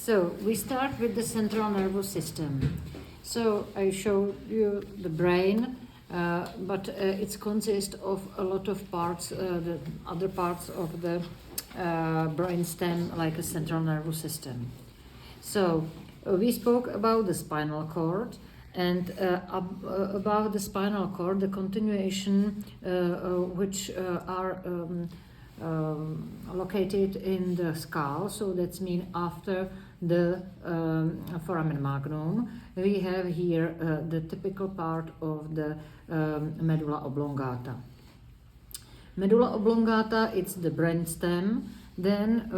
So we start with the central nervous system. So I showed you the brain, but it consists of a lot of parts, the other parts of the brainstem, like a central nervous system. So we spoke about the spinal cord, and about the spinal cord, the continuation which are located in the skull, so that means after the foramen magnum, we have here the typical part of the medulla oblongata. Medulla oblongata, it's the brainstem. Then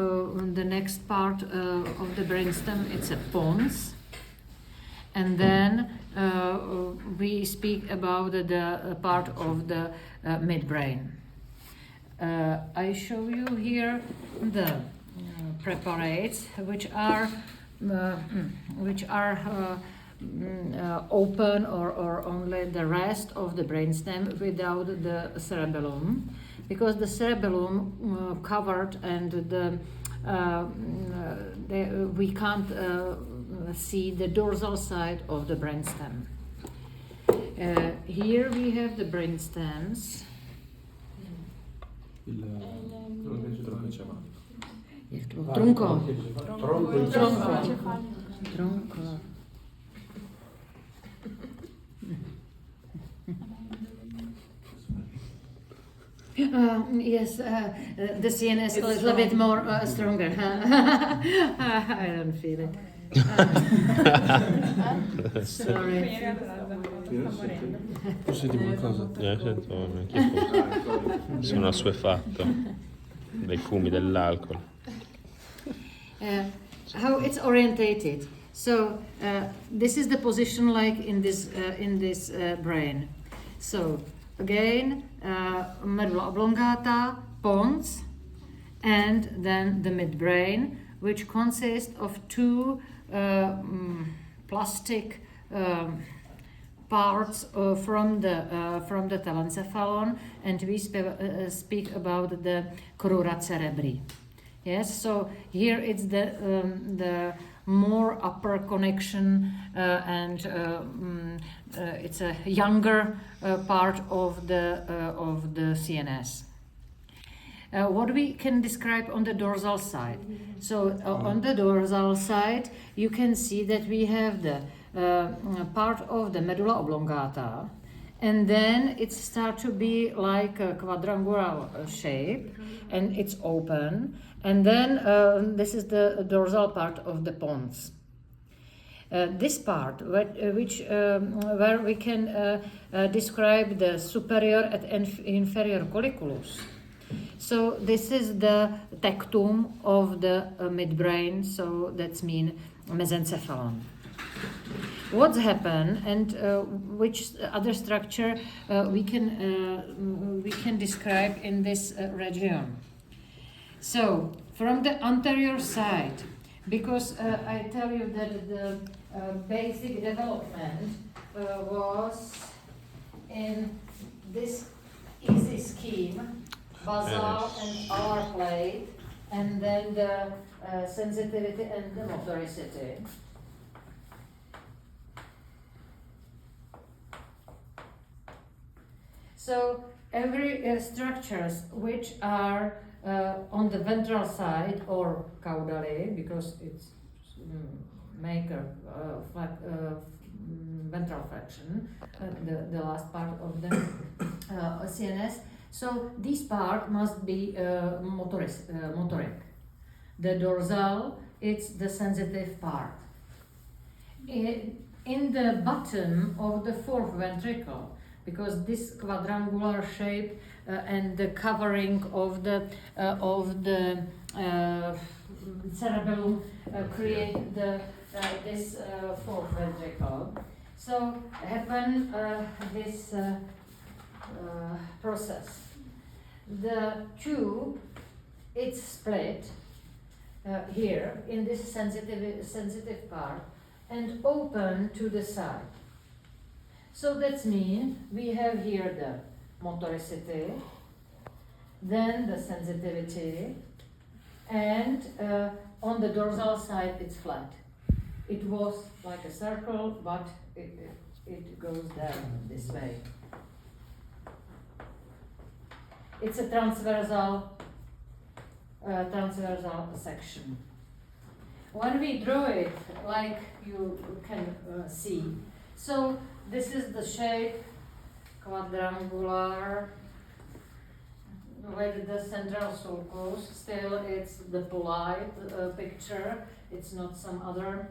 the next part of the brainstem, it's a pons. And then we speak about the part of the midbrain. I show you here the preparates which are open or only the rest of the brainstem without the cerebellum, because the cerebellum covered and we can't see the dorsal side of the brainstem. Here we have the brainstems. Tronco. Yes, the CNS is a little bit more stronger. I don't feel it. Sorry. Posso dire una cosa? Sento anche sono assuefatto dai fumi dell'alcol. How it's orientated. So this is the position like in this brain. So again, medulla oblongata, pons, and then the midbrain, which consists of two plastic parts from the telencephalon, and we speak about the crura cerebri. Yes, so here it's the more upper connection, and it's a younger part of the CNS. What we can describe on the dorsal side. So on the dorsal side, you can see that we have the part of the medulla oblongata, and then it starts to be like a quadrangular shape, and it's open, and then this is the dorsal part of the pons. This part, where we can describe the superior and inferior colliculus. So this is the tectum of the midbrain, so that means mesencephalon. What's happened, and which other structure we can describe in this region? So from the anterior side, because I tell you that the basic development was in this easy scheme, basal and alar plate, and then the sensitivity and the motoricity. So every structures which are on the ventral side or caudally, because it's make a ventral flexion, the last part of the CNS. So this part must be motoric. The dorsal, it's the sensitive part. In the bottom of the fourth ventricle, because this quadrangular shape and the covering of the cerebellum create this fourth ventricle. So happen this process. The tube, it's split here in this sensitive part and open to the side. So that means we have here the motoricity, then the sensitivity, and on the dorsal side it's flat. It was like a circle, but it goes down this way. It's a transversal section. When we draw it, like you can see, so this is the shape, quadrangular, with the central sulcus. Still, it's the polite picture. It's not some other.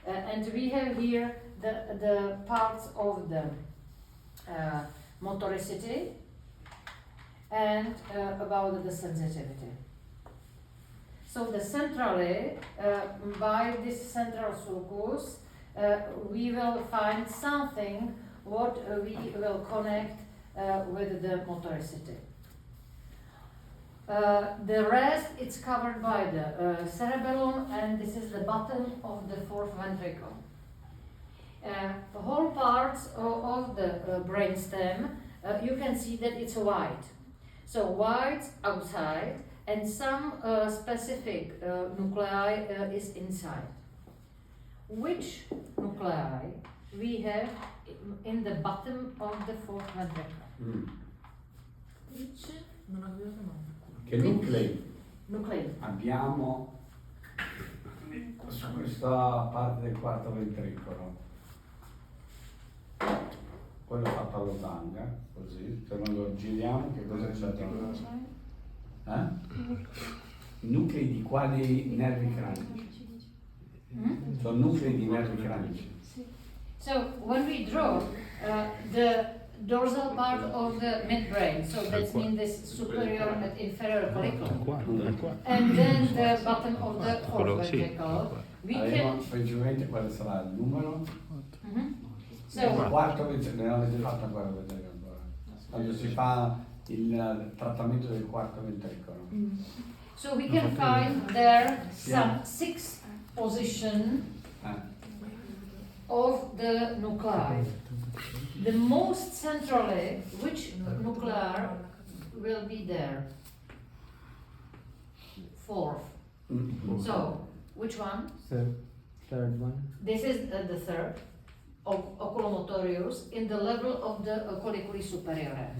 And we have here the parts of the motoricity and about the sensitivity. So the centrally, by this central sulcus, we will find something what we will connect with the motoricity. The rest it's covered by the cerebellum, and this is the bottom of the fourth ventricle. The whole parts of the brainstem, you can see that it's white. So white outside, and some specific nuclei is inside. Which nuclei we have in the bottom of the fourth ventricle? Which? Non ho capito il nome. Che nuclei Nuclei. abbiamo su questa parte del quarto ventricolo? Quello fatto a losanga, così, se noi lo giriamo, che cosa c'è da? Nuclei di quali nervi cranici? Sono nuclei di nervi cranici. So when we draw the dorsal part of the midbrain, so that means this superior and inferior colliculum, and then the bottom of the fourth ventricle, we Avremo can. principalmente quale sarà il numero? Mhm. Il So quarto ventricolo, non avete fatto ancora vedere ancora. Quando si fa il trattamento del quarto ventricolo. so we can find there some sixth position of the nuclei. The most centrally, which nuclear will be there? Fourth. So, which one? Third one. This is the third, oculomotorius, in the level of the colliculi superiores.